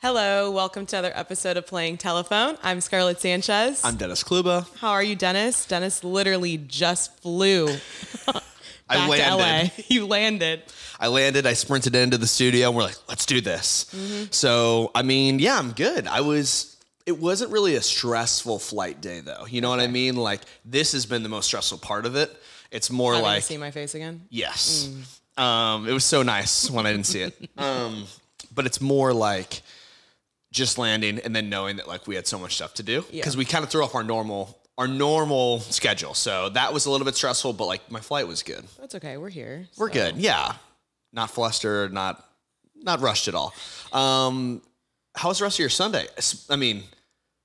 Hello, welcome to another episode of Playing Telephone. I'm Scarlett Sanchez. I'm Dennis Kluba. How are you, Dennis? Dennis literally just flew back I landed. to LA. You landed. I landed. I sprinted into the studio, and we're like, let's do this. So, I mean, yeah, I'm good. It wasn't really a stressful flight day, though. You know what I mean? Like, this has been the most stressful part of it. It's more Having like... to see my face again? Yes. It was so nice when I didn't see it. But it's more like... just landing and then knowing that like we had so much stuff to do because we kind of threw off our normal schedule. So that was a little bit stressful, but like my flight was good. That's okay. We're here. We're good. Yeah. Not flustered, not rushed at all. How was the rest of your Sunday? I mean,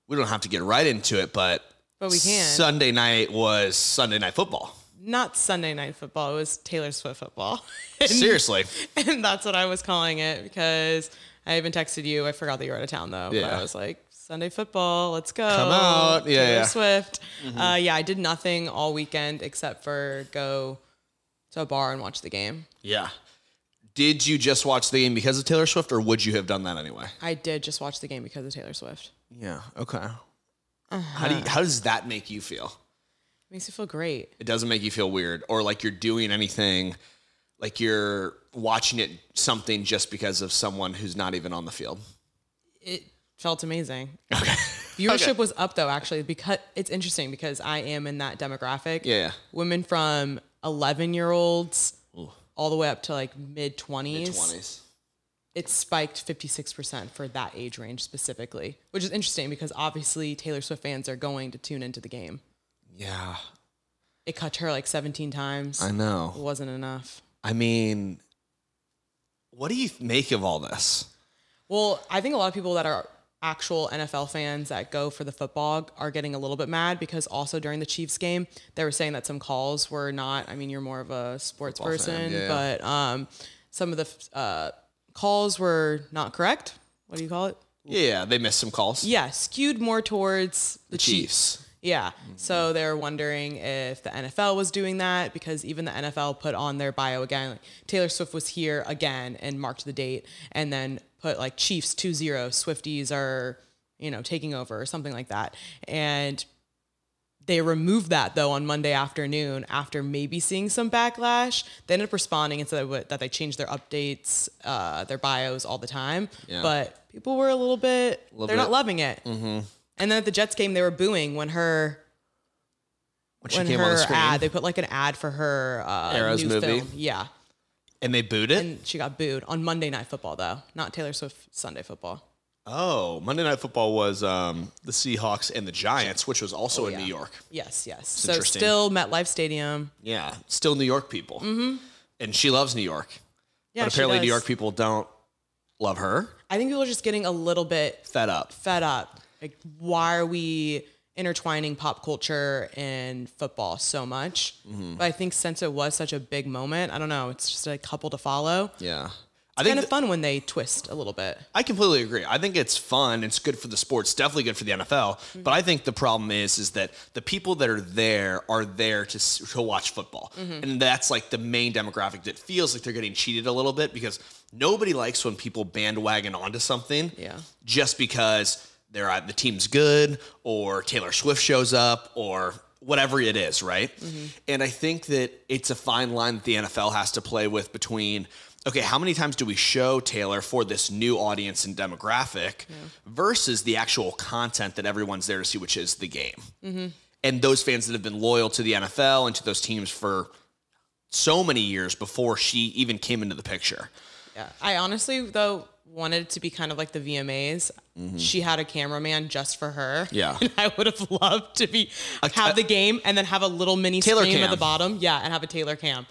we don't have to get right into it, but we can. Sunday night was Sunday Night Football. Not Sunday Night Football. It was Taylor Swift football. Seriously. And that's what I was calling it because I even texted you. I forgot that you were out of town though. Yeah. But I was like, Sunday football, let's go. Come out. Yeah, Taylor yeah. Swift. Yeah, I did nothing all weekend except for go to a bar and watch the game. Yeah. Did you just watch the game because of Taylor Swift or would you have done that anyway? I did just watch the game because of Taylor Swift. Yeah. Okay. How does that make you feel? Makes you feel great. It doesn't make you feel weird or like you're doing anything, like you're watching it something just because of someone who's not even on the field. It felt amazing. Okay. Viewership was up though, actually, because it's interesting because I am in that demographic. Yeah. Women from 11-year-olds all the way up to like mid-20s. Mid-20s. It spiked 56% for that age range specifically, which is interesting because obviously Taylor Swift fans are going to tune into the game. Yeah. It cut her like 17 times. I know. It wasn't enough. I mean, what do you make of all this? Well, I think a lot of people that are actual NFL fans that go for the football are getting a little bit mad because also during the Chiefs game, they were saying that some calls were not, I mean, you're more of a sports Football person, fan, yeah. but some of the calls were not correct. What do you call it? Yeah, they missed some calls. Yeah, skewed more towards the Chiefs. Chiefs. Yeah. So they're wondering if the NFL was doing that because even the NFL put on their bio again, like, Taylor Swift was here again and marked the date and then put like Chiefs 2-0, Swifties are, taking over or something like that. And they removed that though on Monday afternoon after maybe seeing some backlash. They ended up responding and said that they changed their updates, their bios all the time. Yeah. But people were they're not loving it. Mm-hmm. And then at the Jets game, they were booing when she came on the screen. Ad, they put like an ad for her Arrow's new movie. film. Yeah. And they booed it? And she got booed on Monday Night Football, though. Not Taylor Swift Sunday Football. Oh, Monday Night Football was the Seahawks and the Giants, which was also in New York. Yes. So still MetLife Stadium. Yeah, still New York people. Mm-hmm. And she loves New York. Yeah, but apparently New York people don't love her. I think people are just getting a little bit fed up. Like, why are we intertwining pop culture and football so much? Mm-hmm. But I think since it was such a big moment, I don't know, it's just a couple to follow. Yeah. It's kind of fun when they twist a little bit. I completely agree. I think it's fun. It's good for the sports. Definitely good for the NFL. Mm-hmm. But I think the problem is that the people that are there to watch football. Mm-hmm. And that's like the main demographic that feels like they're getting cheated a little bit because nobody likes when people bandwagon onto something just because the team's good or Taylor Swift shows up or whatever it is, right? Mm-hmm. And I think that it's a fine line that the NFL has to play with between, okay, how many times do we show Taylor for this new audience and demographic versus the actual content that everyone's there to see, which is the game. Mm-hmm. And those fans that have been loyal to the NFL and to those teams for so many years before she even came into the picture. Yeah, I honestly, though, wanted it to be kind of like the VMAs. Mm-hmm. She had a cameraman just for her. Yeah. And I would have loved to have the game and then have a little mini Taylor stream cam at the bottom. Yeah, and have a Taylor cam.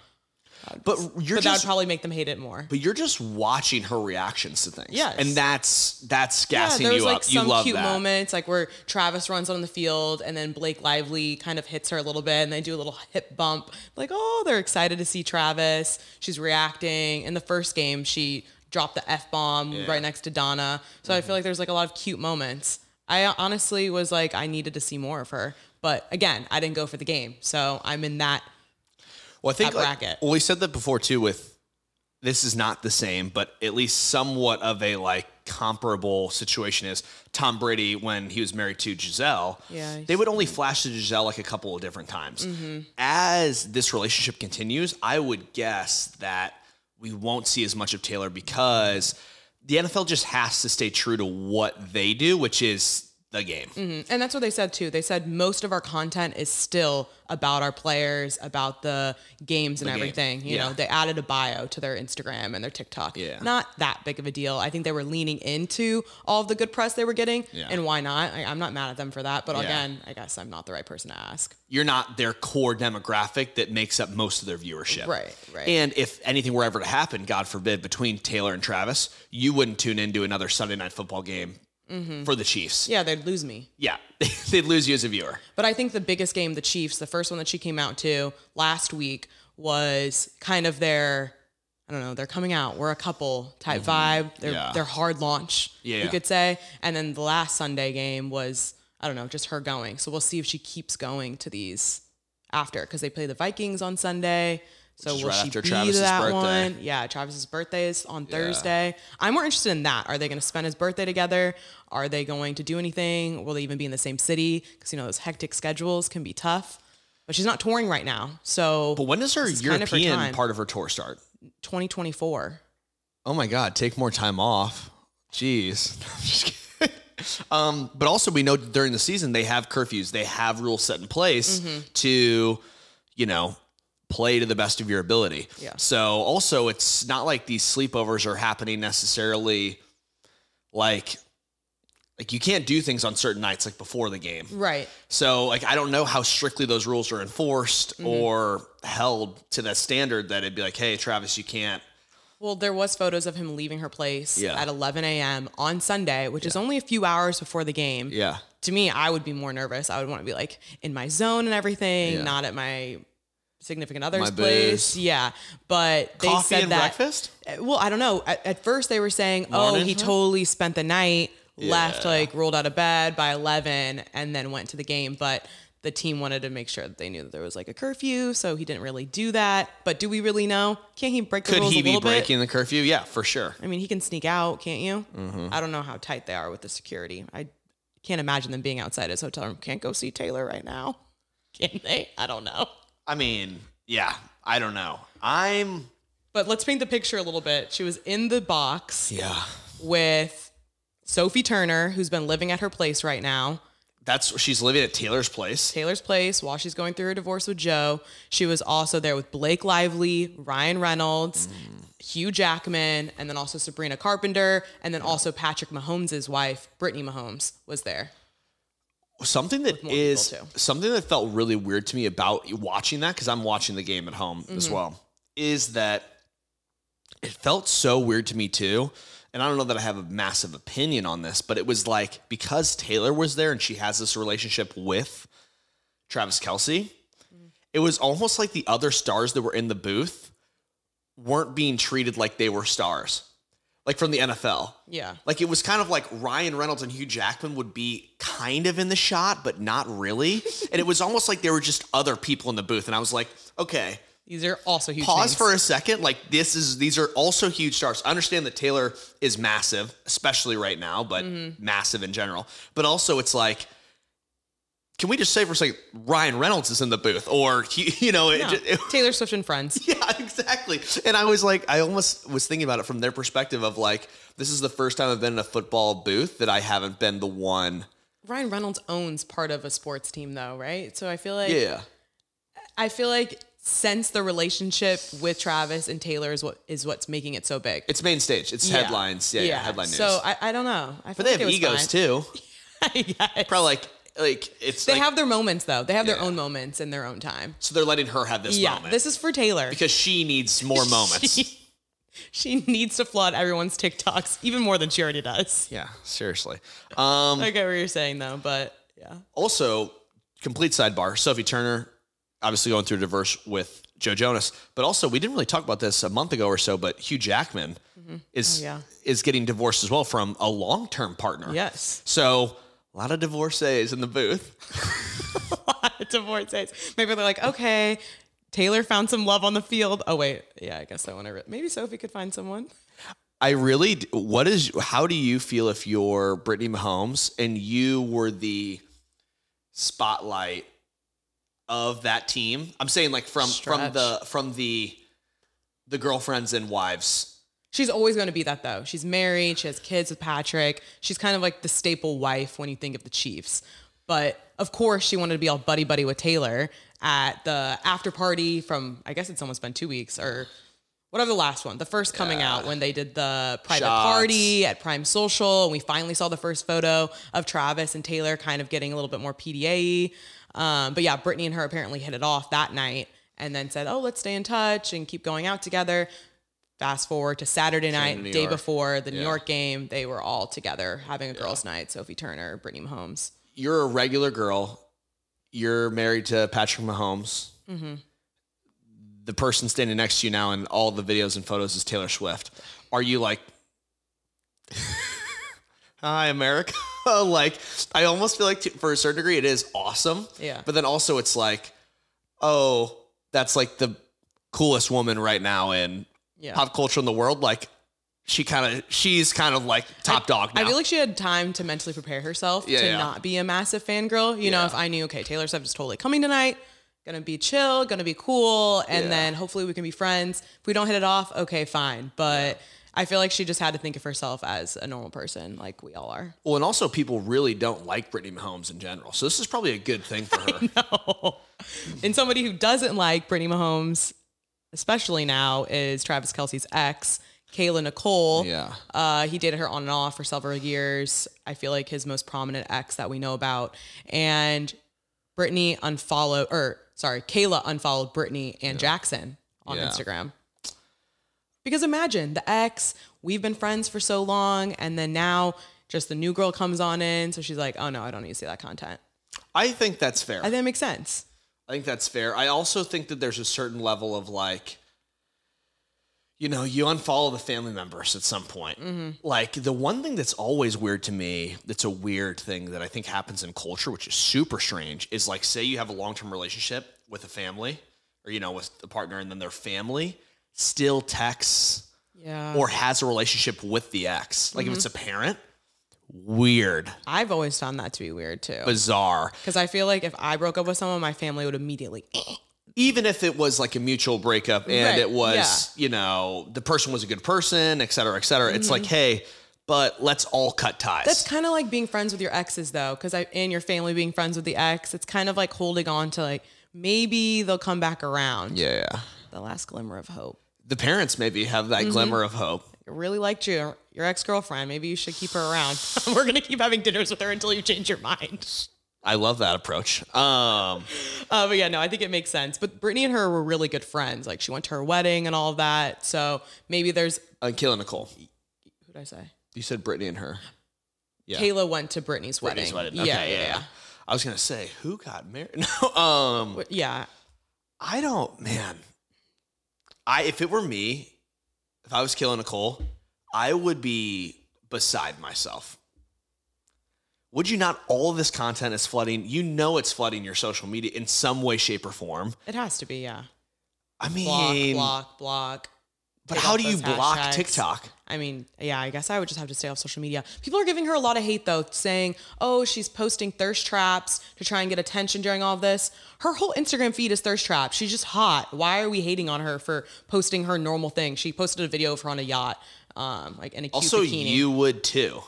But that would probably make them hate it more. But you're just watching her reactions to things. Yes. And that's gassing you up. You love that. There's some cute that. moments, like where Travis runs on the field and then Blake Lively kind of hits her a little bit and they do a little hip bump. Like, oh, they're excited to see Travis. She's reacting. In the first game, she dropped the F-bomb right next to Donna. So I feel like there's like a lot of cute moments. I honestly was like, I needed to see more of her. But again, I didn't go for the game. So I'm in that bracket. Well, we said that before too with this is not the same, but at least somewhat of a like comparable situation is Tom Brady when he was married to Giselle. Yeah, they would only flash to Giselle like a couple of different times. As this relationship continues, I would guess that we won't see as much of Taylor because the NFL just has to stay true to what they do, which is the game. And that's what they said too. They said most of our content is still about our players, about the games and everything. You know, they added a bio to their Instagram and their TikTok. Not that big of a deal. I think they were leaning into all of the good press they were getting. And why not? I'm not mad at them for that. But again, I guess I'm not the right person to ask. You're not their core demographic that makes up most of their viewership. Right. And if anything were ever to happen, God forbid, between Taylor and Travis, you wouldn't tune into another Sunday night football game for the Chiefs. Yeah, they'd lose me. Yeah, they'd lose you as a viewer. But I think the biggest game, the Chiefs, the first one that she came out to last week was kind of their, I don't know, they're coming out, we're a couple type vibe. Their hard launch, you could say. And then the last Sunday game was, I don't know, just her going. So we'll see if she keeps going to these after, because they play the Vikings on Sunday. So will she be to that one? Yeah, Travis's birthday is on Thursday. I'm more interested in that. Are they going to spend his birthday together? Are they going to do anything? Will they even be in the same city? Because, you know, those hectic schedules can be tough. But she's not touring right now. So, but when does her European part of her tour start? 2024. Oh my God, take more time off. Jeez. I'm just kidding. But also we know during the season they have curfews. They have rules set in place to, you know, play to the best of your ability. So also it's not like these sleepovers are happening necessarily like you can't do things on certain nights like before the game. Right. So like I don't know how strictly those rules are enforced or held to that standard that it'd be like, hey, Travis, you can't. Well, there was photos of him leaving her place at 11 a.m. on Sunday, which is only a few hours before the game. Yeah. To me, I would be more nervous. I would want to be like in my zone and everything, not at my significant other's place. Yeah. But they Coffee said and that. Breakfast? Well, I don't know. At first they were saying, he totally spent the night, left, like rolled out of bed by 11 and then went to the game. But the team wanted to make sure that they knew that there was like a curfew. So he didn't really do that. But do we really know? Can't he break the rules a little bit? Could he be breaking the curfew? Yeah, for sure. I mean, he can sneak out, can't you? I don't know how tight they are with the security. I can't imagine them being outside his hotel room. Can't go see Taylor right now. Can they? I don't know. I mean, yeah, I don't know. But let's paint the picture a little bit. She was in the box with Sophie Turner, who's been living at her place right now. She's living at Taylor's place. While she's going through her divorce with Joe. She was also there with Blake Lively, Ryan Reynolds, Hugh Jackman, and then also Sabrina Carpenter, and then also Patrick Mahomes' wife, Brittany Mahomes, was there. Something that felt really weird to me about watching that, because I'm watching the game at home as well, is that it felt so weird to me too. And I don't know that I have a massive opinion on this, but it was like, because Taylor was there and she has this relationship with Travis Kelce, it was almost like the other stars that were in the booth weren't being treated like they were stars. Like from the NFL. Yeah. Like it was kind of like Ryan Reynolds and Hugh Jackman would be kind of in the shot, but not really. And it was almost like there were just other people in the booth. And I was like, okay. These are also huge Pause names. For a second. Like these are also huge stars. I understand that Taylor is massive, especially right now, but massive in general. But also it's like, can we just say for a second, Ryan Reynolds is in the booth, or Taylor Swift and friends? Yeah, exactly. And I was like, I almost was thinking about it from their perspective of like, this is the first time I've been in a football booth that I haven't been the one. Ryan Reynolds owns part of a sports team, though, right? So I feel like since the relationship with Travis and Taylor is what's making it so big. It's main stage. It's headlines. Yeah, headline news. So I don't know. But they have egos too. Yes. Probably like it's they have their moments though. They have their own moments in their own time. So they're letting her have this moment. This is for Taylor because she needs more moments. She needs to flood everyone's TikToks even more than she already does. Yeah, seriously. I get what you're saying though, but yeah. Also, complete sidebar: Sophie Turner, obviously going through a divorce with Joe Jonas, but also we didn't really talk about this a month ago or so. But Hugh Jackman is getting divorced as well from a long-term partner. Yes. So. A lot of divorcees in the booth. A lot of divorcees. Maybe they're like, okay, Taylor found some love on the field. Oh wait, yeah, I guess I want to. Maybe Sophie could find someone. How do you feel if you're Brittany Mahomes and you were the spotlight of that team? I'm saying like from the girlfriends and wives. She's always going to be that though. She's married. She has kids with Patrick. She's kind of like the staple wife when you think of the Chiefs. But of course, she wanted to be all buddy with Taylor at the after party from, I guess it's almost been 2 weeks or whatever the last one, the first coming out when they did the private party at Prime Social. And we finally saw the first photo of Travis and Taylor kind of getting a little bit more PDA-y. But yeah, Brittany and her apparently hit it off that night and then said, oh, let's stay in touch and keep going out together. Fast forward to Saturday night, day before the New York game, they were all together having a girls' night. Sophie Turner, Brittany Mahomes. You're a regular girl. You're married to Patrick Mahomes. Mm-hmm. The person standing next to you now in all the videos and photos is Taylor Swift. Are you like, hi, America? Like, I almost feel like for a certain degree, it is awesome. Yeah. But then also it's like, oh, that's like the coolest woman right now in pop culture in the world. Like, she's kind of like top dog now. I feel like she had time to mentally prepare herself to not be a massive fangirl. You know, if I knew, okay, Taylor Swift is totally coming tonight, gonna be chill, gonna be cool, and then hopefully we can be friends. If we don't hit it off, okay, fine. But I feel like she just had to think of herself as a normal person, like we all are. Well, and also people really don't like Brittany Mahomes in general. So this is probably a good thing for her. No. And somebody who doesn't like Brittany Mahomes, especially now, is Travis Kelce's ex, Kayla Nicole. Yeah. He dated her on and off for several years. I feel like his most prominent ex that we know about. And Kayla unfollowed Brittany and Jackson on Instagram. Because imagine the ex, we've been friends for so long, and then now just the new girl comes on in. So she's like, oh no, I don't need to see that content. I think that's fair. I think that makes sense. I think that's fair. I also think that there's a certain level of like, you know, you unfollow the family members at some point. Mm-hmm. Like the one thing that's always weird to me, that's a weird thing that I think happens in culture, which is super strange, is like, say you have a long-term relationship with a family or, you know, with a partner and then their family still texts or has a relationship with the ex. Like if it's a parent, weird. I've always found that to be weird too. Bizarre. Because I feel like if I broke up with someone, my family would immediately... Even if it was like a mutual breakup and it was, you know, the person was a good person, et cetera, it's like, hey, but let's all cut ties. That's kind of like being friends with your exes though. Because and your family being friends with the ex, it's kind of like holding on to like, maybe they'll come back around. Yeah. The last glimmer of hope. The parents maybe have that glimmer of hope. I really liked your ex-girlfriend. Maybe you should keep her around. We're going to keep having dinners with her until you change your mind. I love that approach. But yeah, no, I think it makes sense. But Brittany and her were really good friends. Like she went to her wedding and all of that. So maybe there's... Kayla Nicole. Who did I say? You said Brittany and her. Yeah. Kayla went to Brittany's wedding. Okay, yeah. I was going to say, who got married? No. Yeah. I don't, man. If it were me, if I was Kayla Nicole, I would be beside myself. Would you not? All of this content is flooding. You know it's flooding your social media in some way, shape, or form. It has to be, yeah. I mean... Block. But how do you block hashtags. TikTok? I mean, yeah, I guess I would just have to stay off social media. People are giving her a lot of hate, though, saying, oh, she's posting thirst traps to try and get attention during all of this. Her whole Instagram feed is thirst traps. She's just hot. Why are we hating on her for posting her normal thing? She posted a video of her on a yacht, like in a cute also, bikini. You would, too.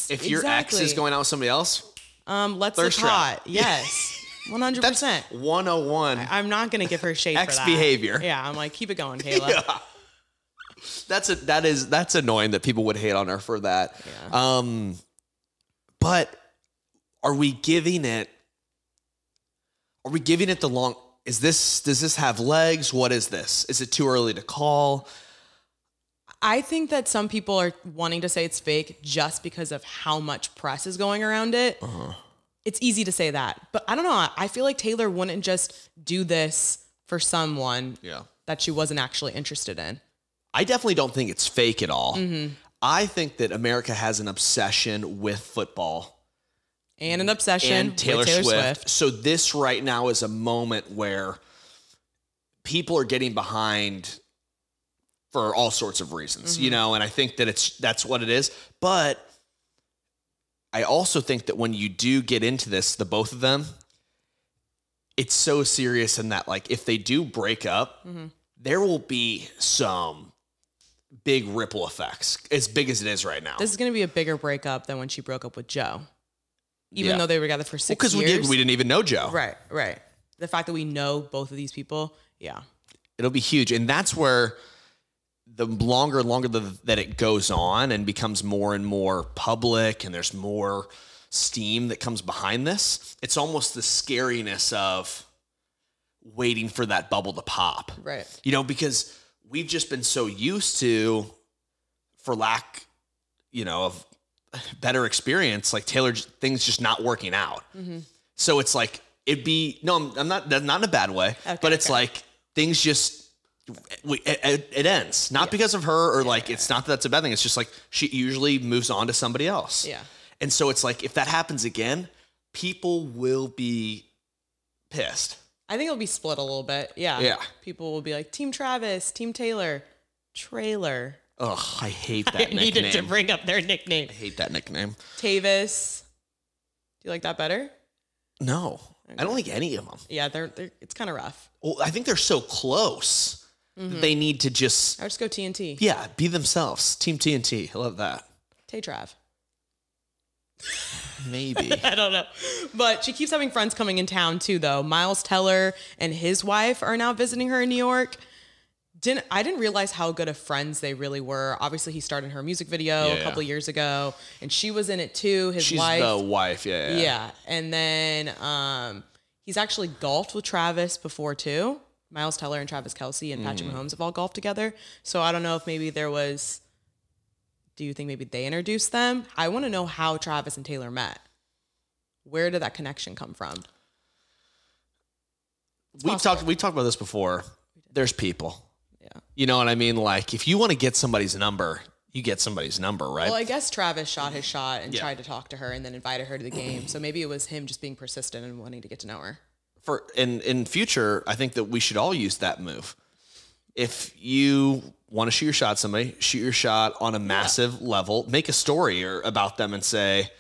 If your ex is going out with somebody else, let's look hot. Yes. 100%. That's 101. I'm not going to give her shade for that. Ex behavior. Yeah, I'm like, keep it going, Kayla. That's annoying that people would hate on her for that. Yeah. But are we giving it the long, does this have legs? What is this? Is it too early to call? I think that some people are wanting to say it's fake just because of how much press is going around it. It's easy to say that, but I don't know. I feel like Taylor wouldn't just do this for someone that she wasn't actually interested in. I definitely don't think it's fake at all. Mm-hmm. I think that America has an obsession with football. And an obsession and Taylor with Taylor Swift. So this right now is a moment where people are getting behind for all sorts of reasons, you know, and I think that that's what it is. But I also think that when you do get into this, the both of them, it's so serious in that, like, if they do break up, there will be some big ripple effects, as big as it is right now. This is going to be a bigger breakup than when she broke up with Joe. Even though they were together for 6 years. Because we didn't even know Joe. Right. The fact that we know both of these people, yeah. It'll be huge. And that's where the longer that it goes on and becomes more and more public and there's more steam that comes behind this, it's almost the scariness of waiting for that bubble to pop. Right. You know, because we've just been so used to, for lack, you know, of better experience, like things just not working out. So it's like, I'm not in a bad way, but it's like things just, it ends. Not because of her or like, it's not that that's a bad thing. It's just like she usually moves on to somebody else. Yeah. And so it's like, if that happens again, people will be pissed. I think it'll be split a little bit. Yeah. Yeah. People will be like, Team Travis, Team Taylor, Trailer. Ugh, I hate that nickname. Needed to bring up their nickname. I hate that nickname. Tavis. Do you like that better? No, I don't like any of them. Yeah, they're it's kind of rough. Well, I think they're so close. They need to just... I'll just go TNT. Yeah, be themselves. Team TNT. I love that. Tay Trav. Maybe. I don't know. But she keeps having friends coming in town too, though. Miles Teller and his wife are now visiting her in New York. I didn't realize how good of friends they really were. Obviously, he starred in her music video a couple of years ago, and she was in it too. She's the wife, yeah. Yeah, and then he's actually golfed with Travis before too. Miles Teller and Travis Kelce and Patrick Mahomes have all golfed together. So I don't know if maybe there was... Do you think maybe they introduced them? I want to know how Travis and Taylor met. Where did that connection come from? We talked about this before. There's people. Yeah. You know what I mean? Like, if you want to get somebody's number, you get somebody's number, right? Well, I guess Travis shot his shot and tried to talk to her and then invited her to the game. So maybe it was him just being persistent and wanting to get to know her. In future, I think that we should all use that move. If you want to shoot your shot at somebody, shoot your shot on a massive level, make a story about them and say,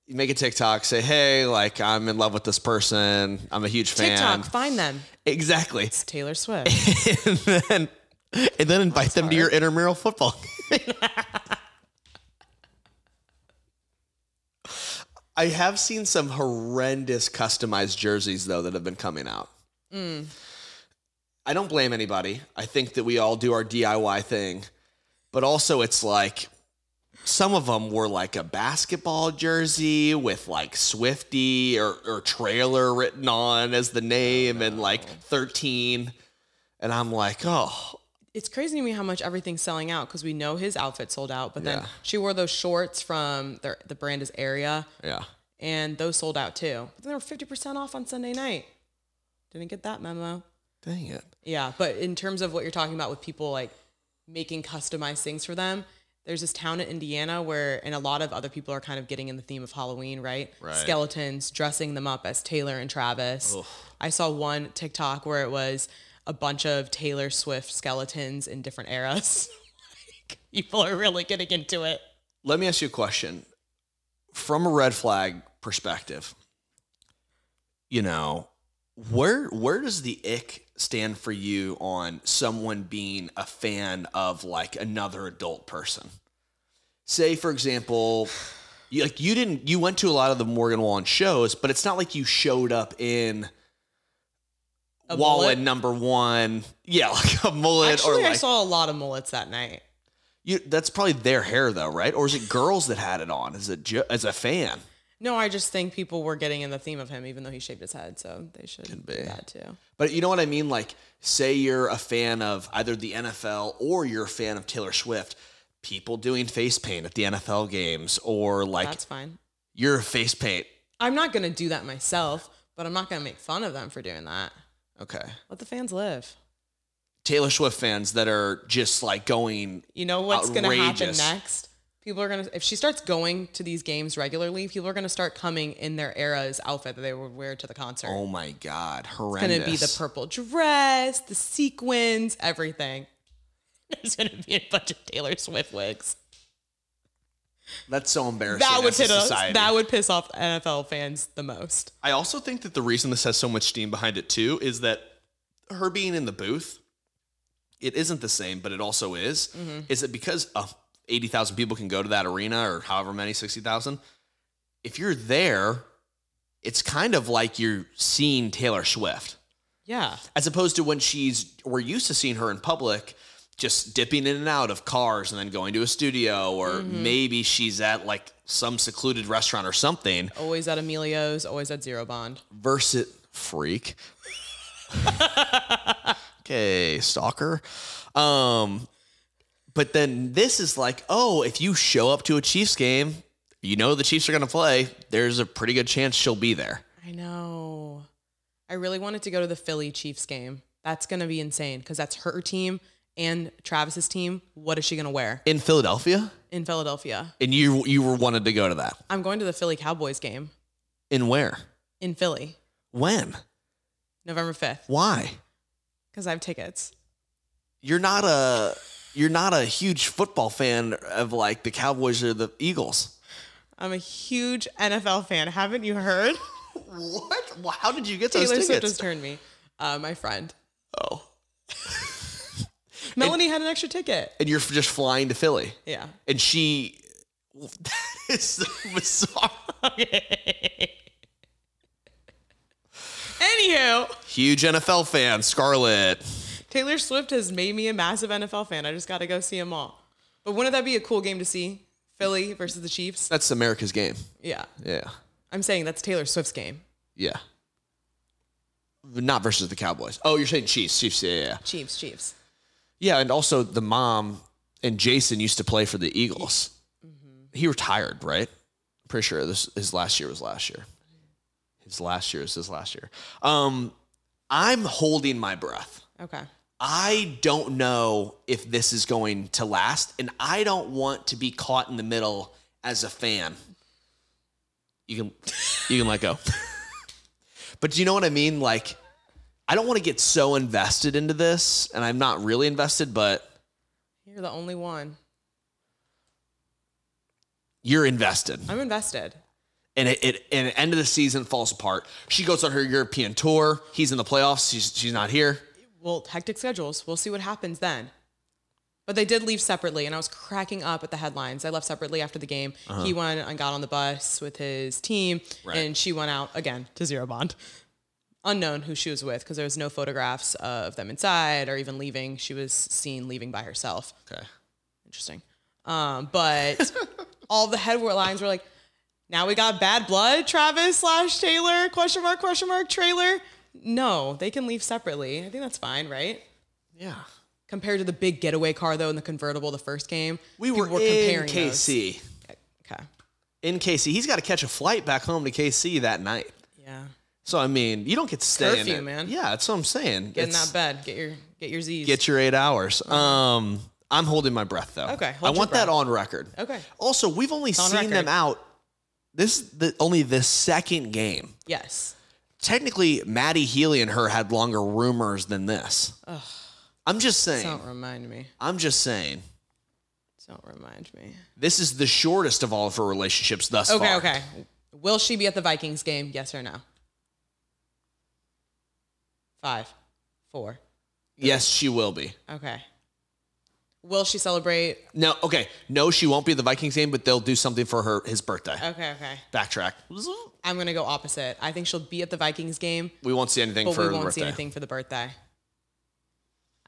make a TikTok, say, hey, like, I'm in love with this person. I'm a huge fan. TikTok, find them. Exactly. It's Taylor Swift. and then invite them to your intramural football. I have seen some horrendous customized jerseys, though, that have been coming out. I don't blame anybody. I think that we all do our DIY thing. But also, it's like, some of them were like a basketball jersey with like Swifty or Trailer written on as the name and like 13. And I'm like, oh. It's crazy to me how much everything's selling out because we know his outfit sold out. But then she wore those shorts from the brand is Area. Yeah. And those sold out too. But they were 50% off on Sunday night. Didn't get that memo. Dang it. Yeah. But in terms of what you're talking about with people like making customized things for them, there's this town in Indiana and a lot of other people are kind of getting in the theme of Halloween, right? Skeletons, dressing them up as Taylor and Travis. Oof. I saw one TikTok where it was a bunch of Taylor Swift skeletons in different eras. Like, people are really getting into it. Let me ask you a question. From a red flag perspective, you know, where does the ick stand for you on someone being a fan of like another adult person? Say, for example, you went to a lot of the Morgan Wallen shows, but it's not like you showed up in Wallen #1. Yeah, like a mullet. Actually, or like, I saw a lot of mullets that night. That's probably their hair though, right? Or is it girls that had it on as a fan? No, I just think people were getting in the theme of him, even though he shaved his head. So they should do that too. But you know what I mean? Like, say you're a fan of either the NFL or you're a fan of Taylor Swift. People doing face paint at the NFL games, or like, that's fine. You're a face paint. I'm not going to do that myself, but I'm not going to make fun of them for doing that. Okay. Let the fans live. Taylor Swift fans that are just like going, you know what's going to happen next? People are if she starts going to these games regularly, people are gonna start coming in their era's outfit that they would wear to the concert. Oh my God, horrendous. It's gonna be the purple dress, the sequins, everything. There's gonna be a bunch of Taylor Swift wigs. That's so embarrassing. That would piss off NFL fans the most. I also think that the reason this has so much steam behind it too is that her being in the booth, it isn't the same, but it also is. Mm-hmm. Is it because 80,000 people can go to that arena or however many, 60,000? If you're there, it's kind of like you're seeing Taylor Swift. Yeah. As opposed to when we're used to seeing her in public, just dipping in and out of cars and then going to a studio, or maybe she's at like some secluded restaurant or something. Always at Emilio's, always at Zero Bond. Versus freak. Okay, stalker. But then this is like, oh, if you show up to a Chiefs game, you know the Chiefs are going to play, there's a pretty good chance she'll be there. I know. I really wanted to go to the Philly Chiefs game. That's going to be insane because that's her team and Travis's team. What is she going to wear? In Philadelphia? In Philadelphia. And you were wanted to go to that? I'm going to the Philly Cowboys game. In where? In Philly. When? November 5th. Why? Because I have tickets. You're not a huge football fan of like the Cowboys or the Eagles. I'm a huge NFL fan. Haven't you heard? What? Well, how did you get those Taylor tickets? Swift just turned me. My friend. Oh. Melanie had an extra ticket. And you're just flying to Philly. Yeah. And she... That is so bizarre. Okay. Anywho. Huge NFL fan, Scarlett. Taylor Swift has made me a massive NFL fan. I just got to go see them all. But wouldn't that be a cool game to see? Philly versus the Chiefs? That's America's game. Yeah. Yeah. I'm saying that's Taylor Swift's game. Yeah. Not versus the Cowboys. Oh, you're saying Chiefs. Chiefs, yeah. Chiefs. Yeah, and also the mom and Jason used to play for the Eagles. Mm-hmm. He retired, right? I'm pretty sure his last year was last year. His last year is his last year. I'm holding my breath. Okay. I don't know if this is going to last, and I don't want to be caught in the middle as a fan. You can let go. But do you know what I mean? Like, I don't want to get so invested into this, and I'm not really invested, but... You're the only one. You're invested. I'm invested. And and the end of the season falls apart. She goes on her European tour. He's in the playoffs. She's not here. Well, hectic schedules. We'll see what happens then. But they did leave separately, and I was cracking up at the headlines. I left separately after the game. Uh-huh. He went and got on the bus with his team, right. And she went out again to Zero Bond. Unknown who she was with because there was no photographs of them inside or even leaving. She was seen leaving by herself. Okay. Interesting. But all the headlines were like, now we got bad blood, Travis / Taylor, question mark, trailer. No, they can leave separately. I think that's fine, right? Yeah. Compared to the big getaway car, though, in the convertible, the first game. We were comparing KC. Those. Okay. In KC. He's got to catch a flight back home to KC that night. Yeah. So, I mean, you don't get to stay in it. Man. Yeah, that's what I'm saying. Get in that bed. Get your Z's. Get your 8 hours. I'm holding my breath, though. Okay. I want that on record. Okay. Also, we've only seen them out. This is only the second game. Yes. Technically, Maddie Healy and her had longer rumors than this. Ugh. I'm just saying. Don't remind me. I'm just saying. Don't remind me. This is the shortest of all of her relationships thus far. Okay. Will she be at the Vikings game? Yes or no? 5, 4. 3. Yes, she will be. Okay. Will she celebrate? No, okay. No, she won't be at the Vikings game, but they'll do something for his birthday. Okay. Backtrack. I'm going to go opposite. I think she'll be at the Vikings game. We won't see anything for the birthday. But we won't see anything for the birthday.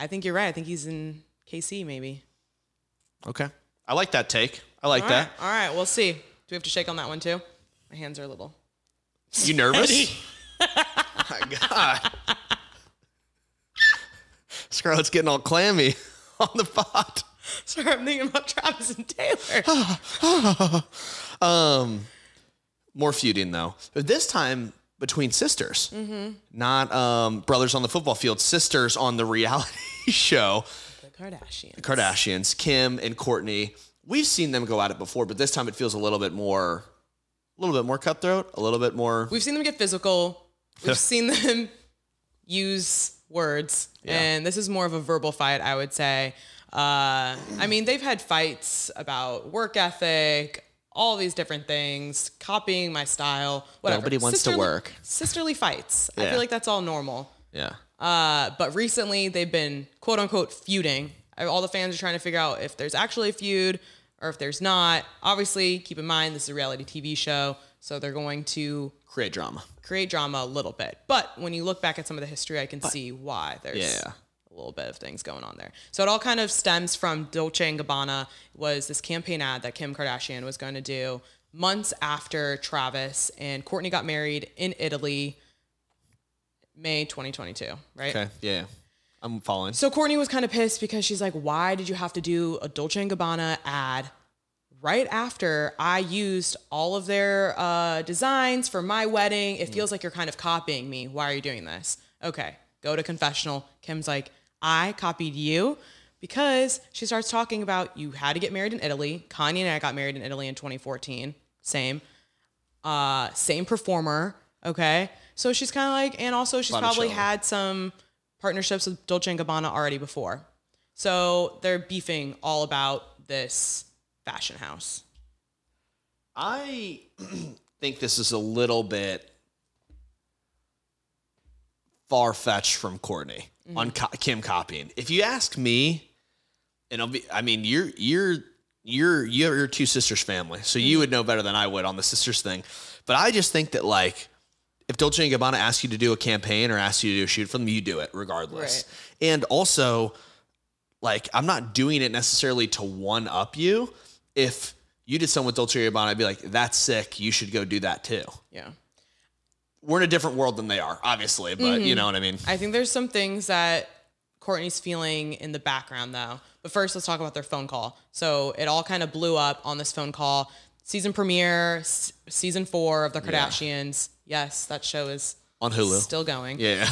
I think you're right. I think he's in KC, maybe. Okay. I like that take. I like that. All right. We'll see. Do we have to shake on that one, too? My hands are a little... You nervous? Oh, my God. Scarlett's getting all clammy on the pot. Sorry, I'm thinking about Travis and Taylor. More feuding, though. But this time between sisters. Mm-hmm. Not brothers on the football field. Sisters on the reality show. The Kardashians. Kim and Kourtney we've seen them go at it before, but this time it feels a little bit more cutthroat, a little bit more. We've seen them get physical. We've seen them use words, and this is more of a verbal fight, I would say. I mean, they've had fights about work ethic, all these different things, copying my style, whatever. Nobody wants to work. Sisterly fights. I feel like that's all normal. Yeah. But recently they've been quote unquote feuding. All the fans are trying to figure out if there's actually a feud or if there's not. Obviously, keep in mind, this is a reality TV show, so they're going to create drama a little bit. But when you look back at some of the history, I can see why there's a little bit of things going on there. So it all kind of stems from Dolce & Gabbana was this campaign ad that Kim Kardashian was going to do months after Travis and Kourtney got married in Italy, May 2022, right? Okay, yeah. I'm following. So Kourtney was kind of pissed because she's like, why did you have to do a Dolce & Gabbana ad right after I used all of their designs for my wedding? It feels like you're kind of copying me. Why are you doing this? Okay, go to confessional. Kim's like, I copied you because she starts talking about you had to get married in Italy. Kanye and I got married in Italy in 2014. Same performer. Okay. So she's kind of like, and also she's probably had some partnerships with Dolce & Gabbana already before. So they're beefing all about this fashion house. I think this is a little bit far-fetched from Kourtney on Kim copying. If you ask me, and you're your two sisters family, so you would know better than I would on the sisters thing. But I just think that like, if Dolce & Gabbana asks you to do a campaign or asks you to do a shoot for them, you do it regardless. Right. And also, like, I'm not doing it necessarily to one-up you. If you did something with Dolce & Gabbana, I'd be like, that's sick. You should go do that too. Yeah. We're in a different world than they are, obviously, but you know what I mean? I think there's some things that Kourtney's feeling in the background, though. But first, let's talk about their phone call. So it all kind of blew up on this phone call. Season premiere, season 4 of the Kardashians. Yes, that show is on Hulu. Still going. Yeah.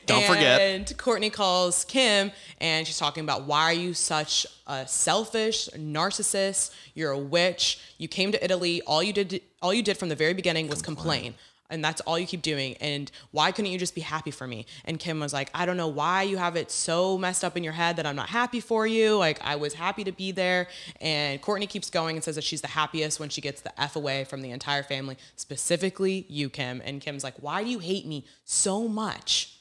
Don't forget. And Kourtney calls Kim and she's talking about, why are you such a selfish narcissist? You're a witch. You came to Italy. All you did from the very beginning was complain. And that's all you keep doing. And why couldn't you just be happy for me? And Kim was like, I don't know why you have it so messed up in your head that I'm not happy for you. Like, I was happy to be there. And Kourtney keeps going and says that she's the happiest when she gets the F away from the entire family, specifically you, Kim. And Kim's like, why do you hate me so much?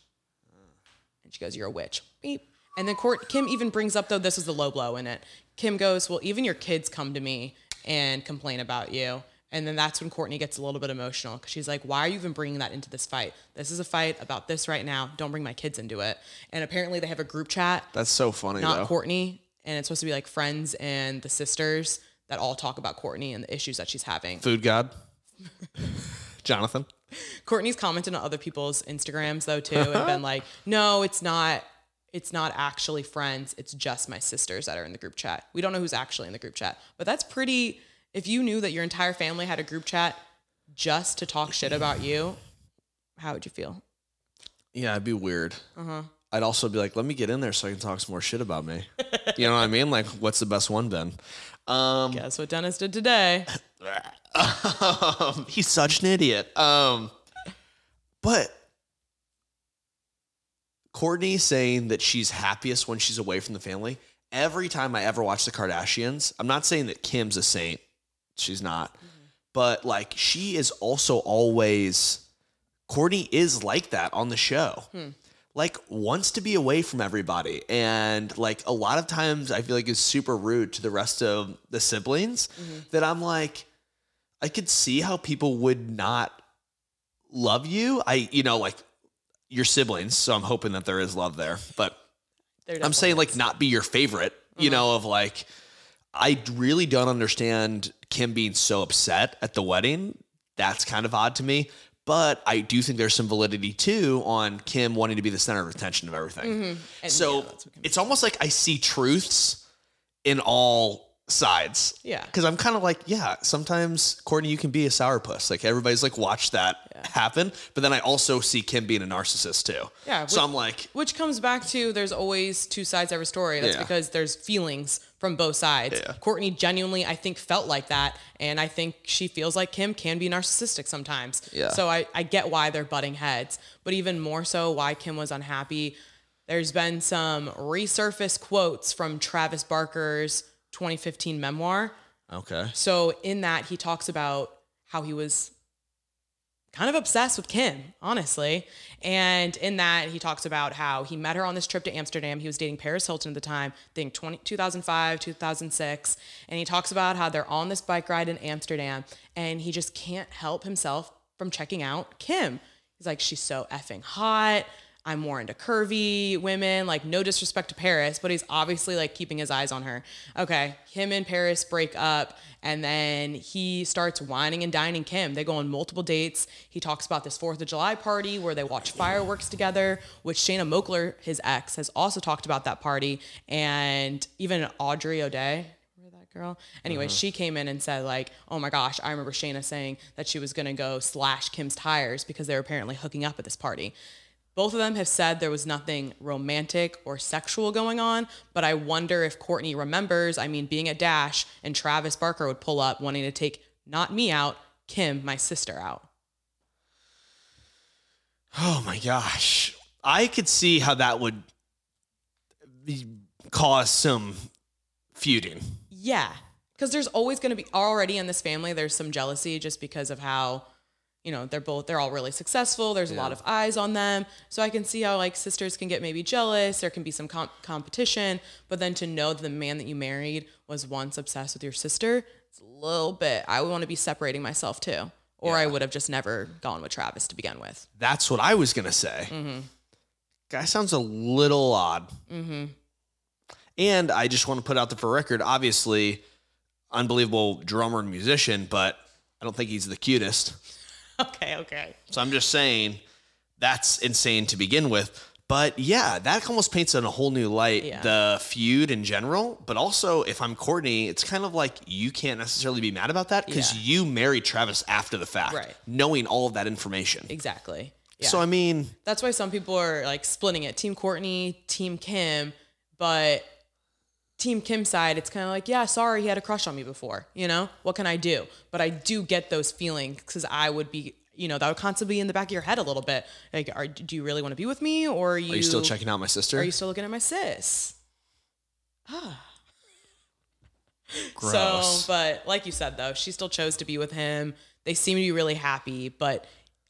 And she goes, you're a witch. Beep. And then Kim even brings up, though, this is the low blow in it. Kim goes, well, even your kids come to me and complain about you. And then that's when Kourtney gets a little bit emotional because she's like, why are you even bringing that into this fight? This is a fight about this right now. Don't bring my kids into it. And apparently they have a group chat. That's so funny, not Kourtney. And it's supposed to be like friends and the sisters that all talk about Kourtney and the issues that she's having. Food God. Jonathan. Kourtney's commented on other people's Instagrams, though, too, and been like, no, it's not actually friends. It's just my sisters that are in the group chat. We don't know who's actually in the group chat. But that's pretty... If you knew that your entire family had a group chat just to talk shit about you, how would you feel? Yeah, it'd be weird. I'd also be like, let me get in there so I can talk some more shit about me. You know what I mean? Like, what's the best one been? Guess what Dennis did today. He's such an idiot. But Kourtney saying that she's happiest when she's away from the family. Every time I ever watch the Kardashians, I'm not saying that Kim's a saint. She's not. But like, she is also always, Kourtney is like that on the show. Like, wants to be away from everybody. And like, a lot of times I feel like is super rude to the rest of the siblings that I'm like, I could see how people would not love you. Like your siblings. So I'm hoping that there is love there, but I'm saying like not be your favorite, you know, of like, I really don't understand Kim being so upset at the wedding. That's kind of odd to me, but I do think there's some validity too on Kim wanting to be the center of attention of everything. So it's almost like I see truths in all sides. Yeah. Cause I'm kind of like, yeah, sometimes Kourtney, you can be a sourpuss. Like everybody's like, watch that happen. But then I also see Kim being a narcissist too. Yeah. So I'm like, which comes back to, there's always two sides of every story. That's because there's feelings from both sides. Yeah. Kourtney genuinely, I think, felt like that. And I think she feels like Kim can be narcissistic sometimes. Yeah. So I get why they're butting heads. But even more so why Kim was unhappy. There's been some resurfaced quotes from Travis Barker's 2015 memoir. Okay. So in that, he talks about how he was kind of obsessed with Kim, honestly. And in that, he talks about how he met her on this trip to Amsterdam. He was dating Paris Hilton at the time, I think 2005, 2006. And he talks about how they're on this bike ride in Amsterdam, and he just can't help himself from checking out Kim. He's like, she's so effing hot. I'm more into curvy women, like no disrespect to Paris, but he's obviously like keeping his eyes on her. Okay, him and Paris break up, and then he starts whining and dining Kim. They go on multiple dates. He talks about this 4th of July party where they watch fireworks together, which Shayna Moakler, his ex, has also talked about that party. And even Audrey O'Day, remember that girl? Anyway, she came in and said like, oh my gosh, I remember Shayna saying that she was gonna go slash Kim's tires because they were apparently hooking up at this party. Both of them have said there was nothing romantic or sexual going on, but I wonder if Kourtney remembers, I mean, being at Dash and Travis Barker would pull up wanting to take not me out, Kim, my sister, out. Oh my gosh. I could see how that would cause some feuding. Yeah, because there's always going to be, already in this family, there's some jealousy just because of how, you know, they're all really successful. There's a lot of eyes on them. So I can see how like sisters can get maybe jealous. There can be some competition, but then to know that the man that you married was once obsessed with your sister, it's a little bit, I would want to be separating myself too. Or I would have just never gone with Travis to begin with. That's what I was going to say. Guy sounds a little odd. And I just want to put out there for record, obviously, unbelievable drummer and musician, but I don't think he's the cutest. Okay. So I'm just saying that's insane to begin with. But yeah, that almost paints in a whole new light the feud in general. But also, if I'm Kourtney, it's kind of like you can't necessarily be mad about that because you married Travis after the fact, knowing all of that information. Exactly. Yeah. So, I mean, that's why some people are like splitting it. Team Kourtney, Team Kim. But Team Kim's side, it's kind of like, yeah, sorry, he had a crush on me before. You know, what can I do? But I do get those feelings because I would be, you know, that would constantly be in the back of your head a little bit. Like, do you really want to be with me? Or are you still checking out my sister? Are you still looking at my sis? Gross. So, but like you said, though, she still chose to be with him. They seem to be really happy. But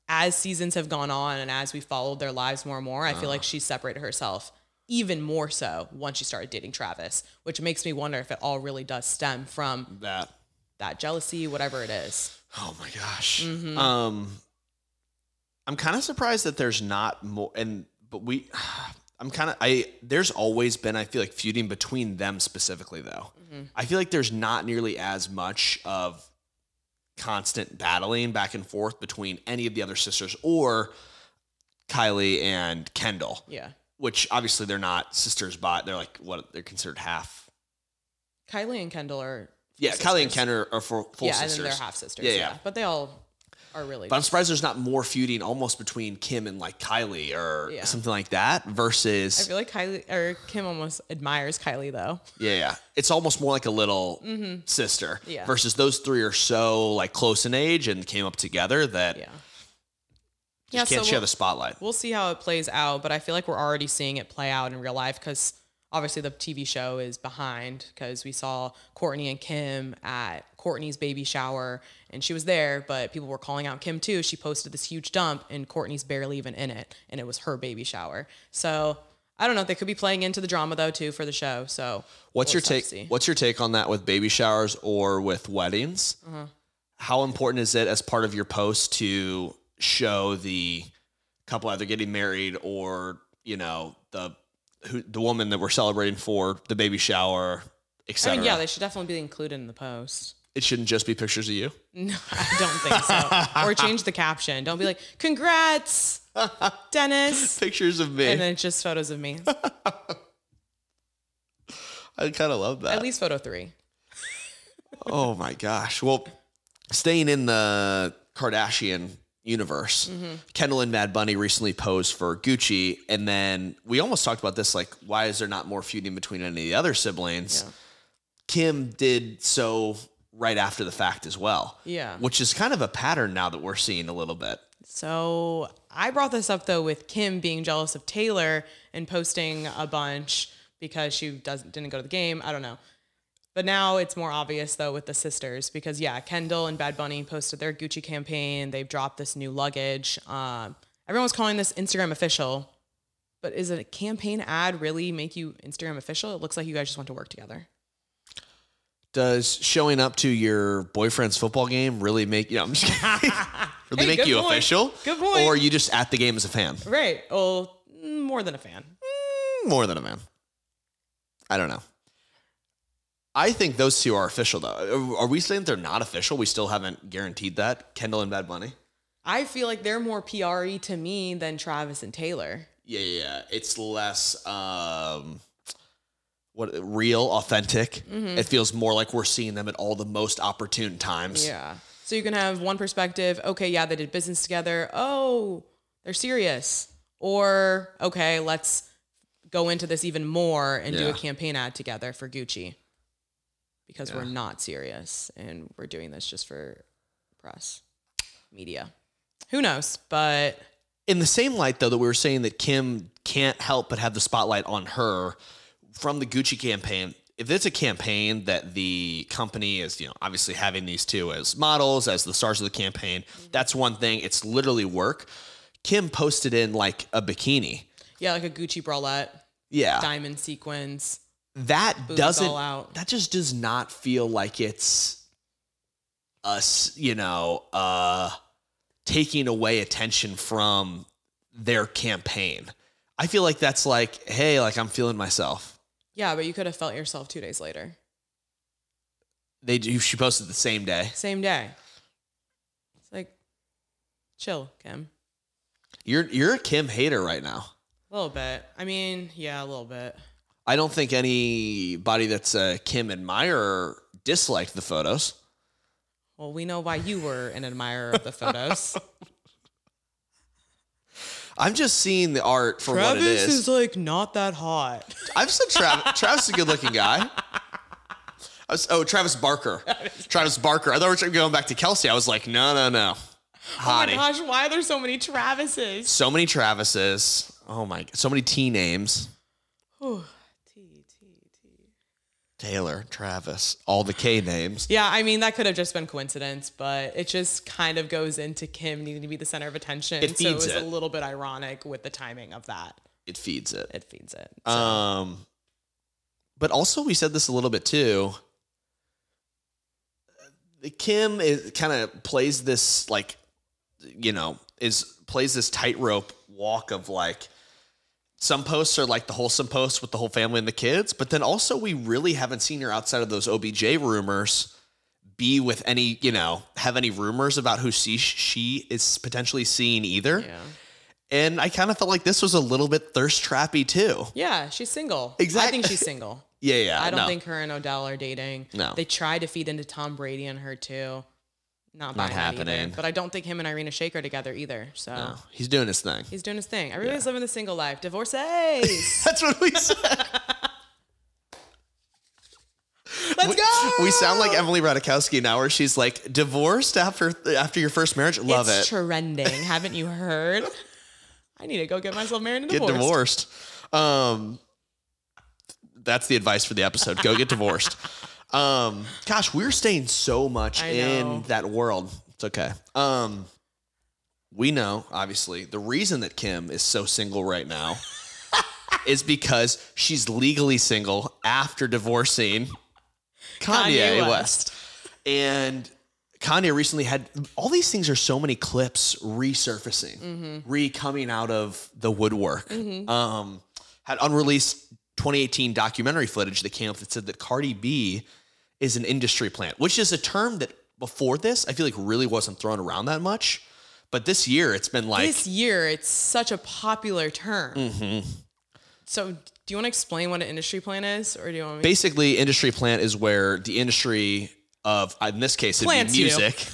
as seasons have gone on and as we followed their lives more and more, I feel like she's separated herself even more so once she started dating Travis, which makes me wonder if it all really does stem from that jealousy, whatever it is. Oh my gosh. I'm kind of surprised that there's not more, there's always been, I feel like, feuding between them specifically though. I feel like there's not nearly as much of constant battling back and forth between any of the other sisters or Kylie and Kendall. Yeah. Which obviously they're not sisters, but they're like, they're considered half. Kylie and Kendall are sisters. Kylie and Ken are full sisters. Yeah, and then they're half sisters. Yeah. But they all are really. But I'm surprised there's not more feuding almost between Kim and like Kylie or something like that versus. I feel like Kim almost admires Kylie though. Yeah. It's almost more like a little sister versus those three are so like close in age and came up together that. Just can't share the spotlight. We'll see how it plays out, but I feel like we're already seeing it play out in real life because obviously the TV show is behind because we saw Kourtney and Kim at Kourtney's baby shower and she was there, but people were calling out Kim too. She posted this huge dump and Kourtney's barely even in it and it was her baby shower. So I don't know. They could be playing into the drama though too for the show. So what's your take? What's your take on that with baby showers or with weddings? How important is it as part of your post to show the couple either getting married or, you know, the woman that we're celebrating for the baby shower, etc.? I mean, they should definitely be included in the post. It shouldn't just be pictures of you? No, I don't think so. Or change the caption. Don't be like, congrats, Dennis. Pictures of me. And then just photos of me. I kind of love that. At least photo 3. Oh my gosh. Well, staying in the Kardashian universe, Kendall and Mad Bunny recently posed for Gucci, and then we almost talked about this, like, why is there not more feuding between any of the other siblings? Kim did so right after the fact as well. Yeah. Which is kind of a pattern now that we're seeing a little bit. So I brought this up though with Kim being jealous of Taylor and posting a bunch because she didn't go to the game. I don't know. But now it's more obvious though with the sisters because yeah, Kendall and Bad Bunny posted their Gucci campaign. They've dropped this new luggage. Everyone's calling this Instagram official, but is a campaign ad really make you Instagram official? It looks like you guys just want to work together. Does showing up to your boyfriend's football game really make I'm just kidding. Really make you point. official? Good point. Or are you just at the game as a fan? Right. Well, more than a fan. More than a fan. I don't know. I think those two are official, though. Are we saying they're not official? We still haven't guaranteed that? Kendall and Bad Bunny? I feel like they're more PR-y to me than Travis and Taylor. Yeah. It's less real, authentic. Mm-hmm. It feels more like we're seeing them at all the most opportune times. Yeah. So you can have one perspective. Okay, yeah, they did business together. Oh, they're serious. Or, okay, let's go into this even more and do a campaign ad together for Gucci. Because we're not serious and we're doing this just for press, media. Who knows? But in the same light, though, that we were saying that Kim can't help but have the spotlight on her from the Gucci campaign. If it's a campaign that the company is, obviously having these two as models, as the stars of the campaign, that's one thing. It's literally work. Kim posted in like a bikini. Yeah, like a Gucci bralette. Yeah. Diamond sequins. That just does not feel like it's us, taking away attention from their campaign. I feel like that's like, hey, like I'm feeling myself. Yeah, but you could have felt yourself 2 days later. She posted the same day. Same day. It's like, chill, Kim. You're a Kim hater right now. A little bit. I mean, yeah, a little bit. I don't think anybody that's a Kim admirer disliked the photos. Well, we know why you were an admirer of the photos. I'm just seeing the art for what it is. Travis is like not that hot. I've said Travis is a good looking guy. Travis Barker. Travis Barker. I thought we were going back to Kelce. I was like, no. Hottie. Oh my gosh, why are there so many Travises? So many Travises. Oh my, so many T names. Taylor, Travis, all the K names. Yeah, I mean, that could have just been coincidence, but it just kind of goes into Kim needing to be the center of attention. It feeds so it was a little bit ironic with the timing of that. It feeds it. It feeds it. So. But also we said this a little bit too. Kim kind of plays this like, plays this tightrope walk of like, some posts are like the wholesome posts with the whole family and the kids, but then also we really haven't seen her outside of those OBJ rumors be with any, have any rumors about who she is potentially seeing either. Yeah. And I kind of felt like this was a little bit thirst trappy too. Yeah, she's single. Exactly. I think she's single. Yeah. I don't think her and Odell are dating. No. They tried to feed into Tom Brady and her too. Not happening. Either. But I don't think him and Irina Shayk are together either. So no, he's doing his thing. He's doing his thing. Everybody's living the single life. Divorcees. That's what we said. Let's go. We sound like Emily Ratajkowski now, where she's like divorced after your first marriage. Love it. It's trending. Haven't you heard? I need to go get myself married and divorced. Get divorced. That's the advice for the episode. Go get divorced. Gosh, we're staying so much in that world. It's okay. We know, obviously, the reason that Kim is so single right now is because she's legally single after divorcing Kanye West. And Kanye recently had all these things, are so many clips resurfacing, coming out of the woodwork. Had unreleased 2018 documentary footage that came up that said that Cardi B is an industry plant, which is a term that before this, I feel like really wasn't thrown around that much. But this year it's been like... This year, it's such a popular term. So do you want to explain what an industry plant is? Or do you want me Basically, industry plant is where the industry of, in this case, it'd be music.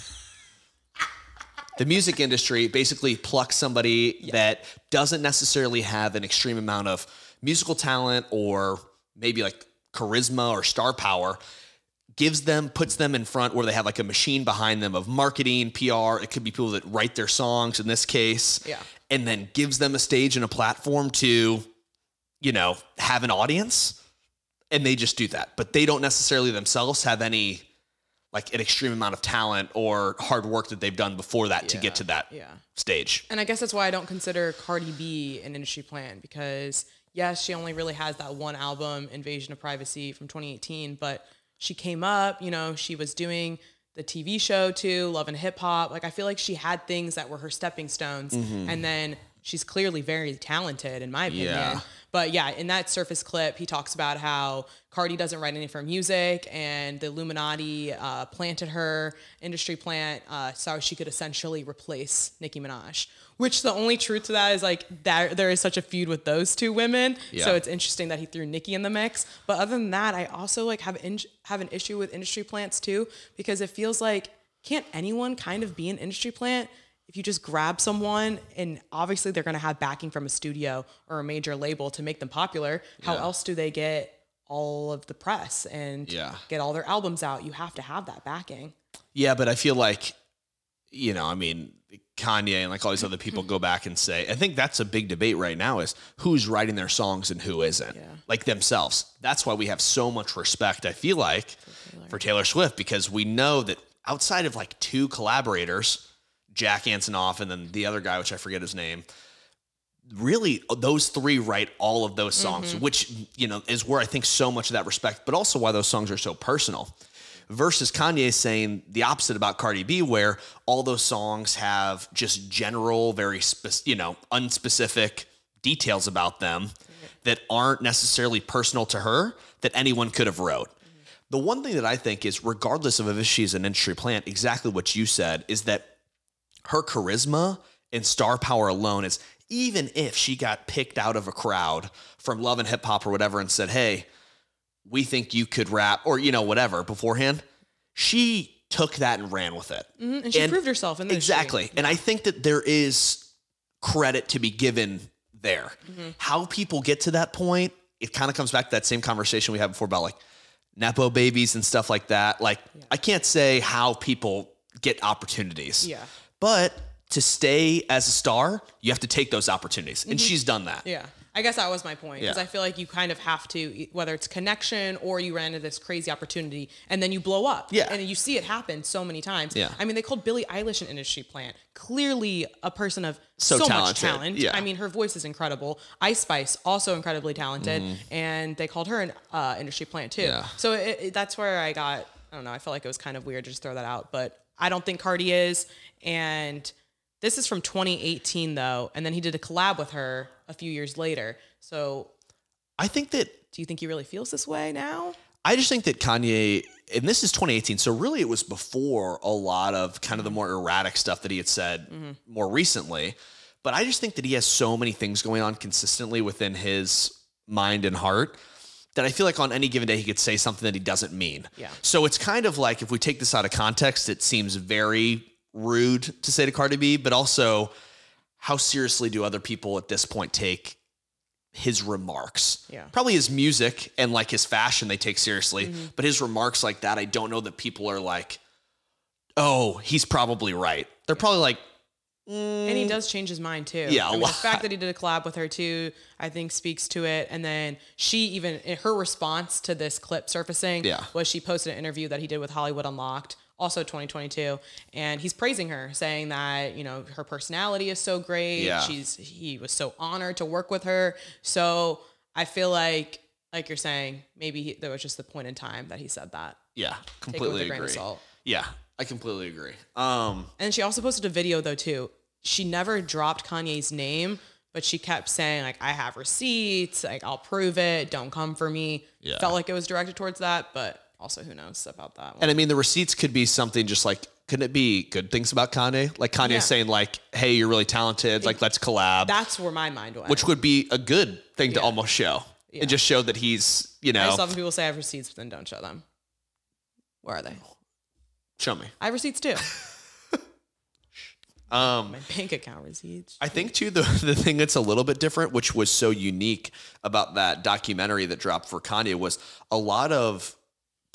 The music industry basically plucks somebody that doesn't necessarily have an extreme amount of musical talent or maybe like charisma or star power, puts them in front where they have like a machine behind them of marketing, PR. It could be people that write their songs in this case. Yeah. And then gives them a stage and a platform to, have an audience. And they just do that. But they don't necessarily themselves have any, like, an extreme amount of talent or hard work that they've done before that to get to that stage. And I guess that's why I don't consider Cardi B an industry plant, because yes, she only really has that one album, Invasion of Privacy, from 2018, but she came up, she was doing the TV show too, Love and Hip Hop. Like, I feel like she had things that were her stepping stones. And then she's clearly very talented, in my opinion. Yeah. But yeah, in that Surface clip, he talks about how Cardi doesn't write any of her music, and the Illuminati planted her, industry plant, so she could essentially replace Nicki Minaj. Which the only truth to that is like that there is such a feud with those two women. Yeah. So it's interesting that he threw Nicki in the mix. But other than that, I also like have an issue with industry plants too, because it feels like, can't anyone kind of be an industry plant? If you just grab someone, and obviously they're going to have backing from a studio or a major label to make them popular. How else do they get all of the press and get all their albums out? You have to have that backing. Yeah, but I feel like, Kanye and like all these other people go back and say, I think that's a big debate right now, is who's writing their songs and who isn't, like themselves. That's why we have so much respect, I feel like, for Taylor Swift, because we know that outside of like two collaborators, Jack Antonoff and then the other guy, which I forget his name, really those three write all of those songs, which, is where I think so much of that respect, but also why those songs are so personal. Versus Kanye saying the opposite about Cardi B, where all those songs have just general, very unspecific details about them that aren't necessarily personal to her, that anyone could have wrote. The one thing that I think is, regardless of if she's an industry plant, exactly what you said, is that her charisma and star power alone is, even if she got picked out of a crowd from Love and Hip Hop or whatever and said, hey, we think you could rap, or, whatever beforehand, she took that and ran with it. And she proved herself in this. Exactly. Yeah. And I think that there is credit to be given there. How people get to that point, it kind of comes back to that same conversation we had before about like Nepo babies and stuff like that. Like, I can't say how people get opportunities. Yeah. But to stay as a star, you have to take those opportunities. And she's done that. Yeah. I guess that was my point, because I feel like you kind of have to, whether it's connection or you ran into this crazy opportunity and then you blow up. Yeah. And you see it happen so many times. Yeah. I mean, they called Billie Eilish an industry plant. Clearly a person of so much talent. Yeah. I mean, her voice is incredible. Ice Spice, also incredibly talented. And they called her an industry plant too. Yeah. So that's where I don't know, I felt like it was kind of weird to just throw that out. But I don't think Cardi is. And this is from 2018 though. And then he did a collab with her a few years later. So I think that... Do you think he really feels this way now? I just think that Kanye, and this is 2018, so really it was before a lot of kind of the more erratic stuff that he had said more recently. But I just think that he has so many things going on consistently within his mind and heart that I feel like on any given day he could say something that he doesn't mean. Yeah. So it's kind of like, if we take this out of context, it seems very rude to say to Cardi B, but also, how seriously do other people at this point take his remarks? Yeah. Probably his music and like his fashion they take seriously, but his remarks like that, I don't know that people are like, oh, he's probably right. They're probably like, And he does change his mind too. Yeah, I mean, the fact that he did a collab with her too, I think speaks to it. And then her response to this clip surfacing was she posted an interview that he did with Hollywood Unlocked, also 2022, and he's praising her, saying that, her personality is so great. Yeah. He was so honored to work with her. So I feel like you're saying, maybe there was just the point in time that he said that. Yeah, completely agree. Grain of salt. Yeah, I completely agree. And she also posted a video though too. She never dropped Kanye's name, but she kept saying like, I have receipts, like I'll prove it, don't come for me. Yeah. Felt like it was directed towards that, but also who knows about that one. And I mean, the receipts could be something just like, couldn't it be good things about Kanye? Like Kanye saying like, hey, you're really talented, like let's collab. That's where my mind went. Which would be a good thing to almost show. Yeah. And just show that he's, I just love when people say I have receipts, but then don't show them. Where are they? Show me. I have receipts too. My bank account receipts. I think too, the thing that's a little bit different, which was so unique about that documentary that dropped for Kanye, was a lot of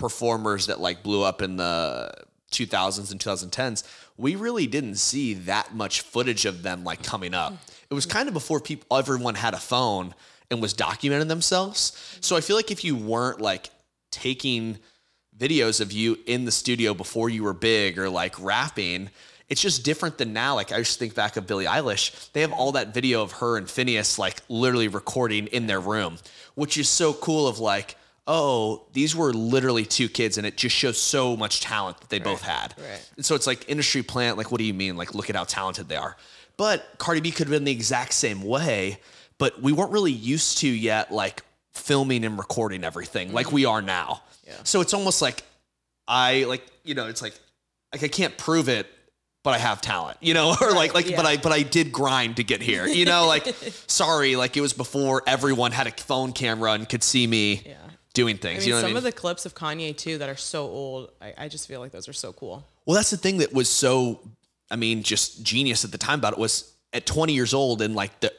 performers that like blew up in the 2000s and 2010s, we really didn't see that much footage of them like coming up. It was kind of before everyone had a phone and was documenting themselves. So I feel like if you weren't like taking videos of you in the studio before you were big or like rapping, it's just different than now. Like I just think back of Billie Eilish. They have all that video of her and Phineas like literally recording in their room, which is so cool of like, oh, these were literally two kids, and it just shows so much talent that they both had. Right. And so it's like industry plant, like, what do you mean? Like, look at how talented they are. But Cardi B could have been the exact same way, but we weren't really used to yet, like, filming and recording everything like we are now. Yeah. So it's almost like it's like I can't prove it, but I have talent, or but I did grind to get here, like, sorry, like it was before everyone had a phone camera and could see me doing things. Some of the clips of Kanye too that are so old, I just feel like those are so cool. Well, that's the thing that was so, just genius at the time about it was at 20 years old in like the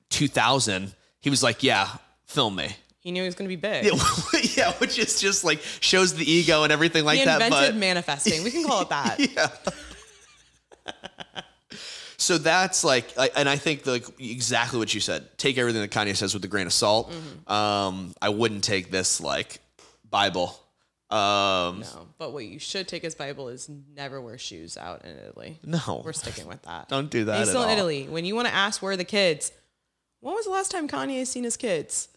2000, he was like, yeah, film me. He knew he was going to be big. Yeah, which is just like shows the ego and everything like that. He invented manifesting. We can call it that. Yeah. So that's like, and I think exactly what you said. Take everything that Kanye says with a grain of salt. Mm-hmm. I wouldn't take this like Bible. No, but what you should take as Bible is never wear shoes out in Italy. No, we're sticking with that. Don't do that. He's still in Italy. When you want to ask where are the kids, when was the last time Kanye has seen his kids?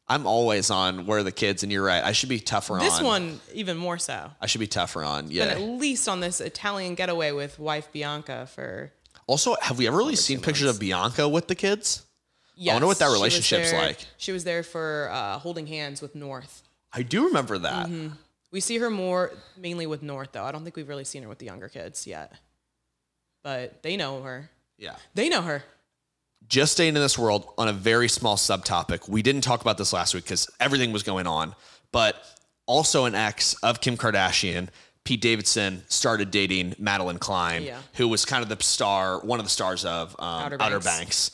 I'm always on where are the kids, and you're right. I should be tougher on this one, even more so. I should be tougher on. Yeah, and at least on this Italian getaway with wife Bianca for. Also, have we ever really seen pictures of Bianca with the kids? Yes, I wonder what that relationship's like. She was there for holding hands with North. I do remember that. Mm-hmm. We see her mainly with North, though. I don't think we've really seen her with the younger kids yet. But they know her. Yeah. They know her. Just staying in this world on a very small subtopic. We didn't talk about this last week because everything was going on. But also an ex of Kim Kardashian, Pete Davidson, started dating Madeline Klein, who was kind of one of the stars of Outer Banks.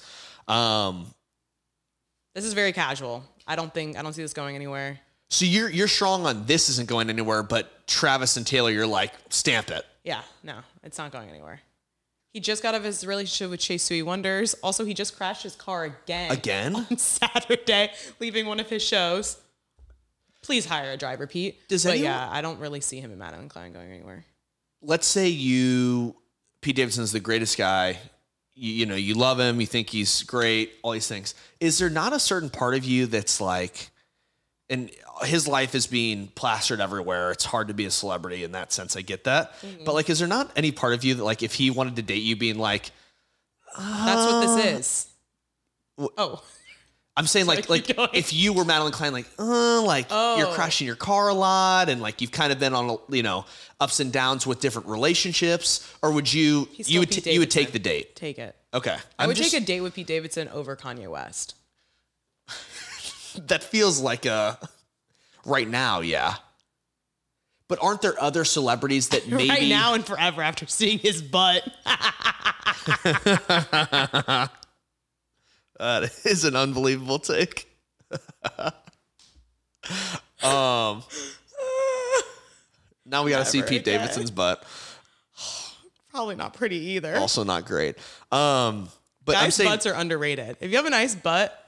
This is very casual. I don't see this going anywhere. So you're strong on this isn't going anywhere, but Travis and Taylor, you're like, stamp it. Yeah, no, it's not going anywhere. He just got out of his relationship with Chase Suey Wonders. Also, he just crashed his car again on Saturday, leaving one of his shows. Please hire a driver, Pete. Yeah, I don't really see him and Madeline Klein going anywhere. Let's say Pete Davidson's the greatest guy. You love him. You think he's great. All these things. Is there not a certain part of you that's like, and his life is being plastered everywhere. It's hard to be a celebrity in that sense. I get that. Mm-hmm. But like, is there not any part of you that like, if he wanted to date you being like, that's what this is. Oh, I'm saying like if you were Madeline Klein, you're crashing your car a lot. And like, you've kind of been on, ups and downs with different relationships, or would you would take the date? Take it. Okay. I would take a date with Pete Davidson over Kanye West. That feels like right now, yeah. But aren't there other celebrities that maybe right now and forever after seeing his butt? That is an unbelievable take. Now we got to see Pete Davidson's butt. Probably not pretty either. Also not great. But nice butts are underrated. If you have a nice butt.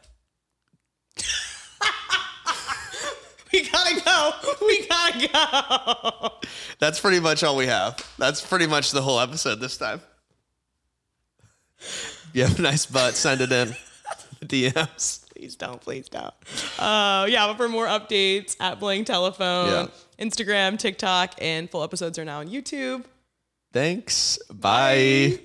We gotta go. That's pretty much all we have. That's pretty much the whole episode this time. If you have a nice butt, send it in. DMs. Please don't. But for more updates at Blank Telephone, Instagram, TikTok, and full episodes are now on YouTube. Thanks. Bye.